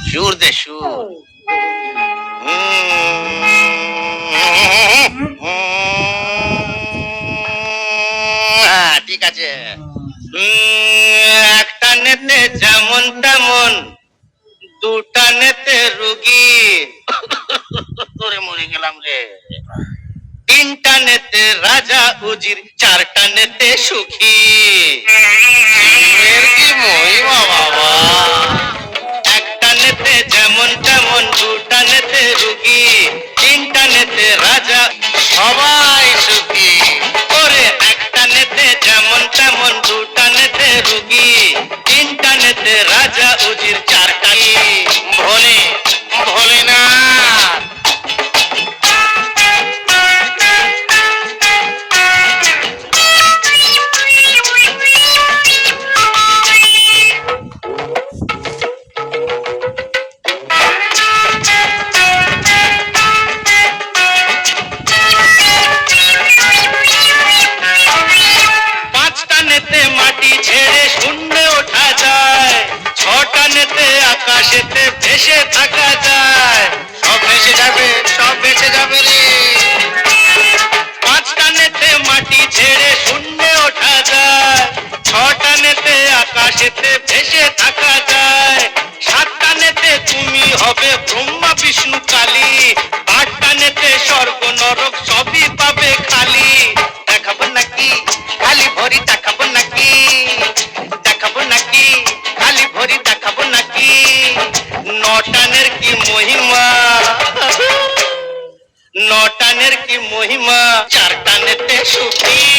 সুর দে সুর। ঠিক আছে। একটা নেতে যেমন তেমন, দুটা নেতে রুগী, তোরে মরে গেলাম রে। তিনটা নেতে রাজা উজির, চারটা নেতে সুখী। কি মহিমা বাবা! একটা নেতে যেমন তেমন, দুটা নেতে রুগী, তিনটা নেতে রাজা, সবাই সুখী। ওরে একটা নেতে যেমন তেমন, দুটা নেতে রুগী, তিনটা নেতে রাজা উজির, চারটা ভোলে ভোলেনাথ। পাঁচটা নেতে মাটি ছেড়ে শূন্যে ওঠা যায়, ছটা নেতে আকাশেতে ভেসে থাকা যায়। সব ভেসে যাবে, সব ভেসে যাবে রে।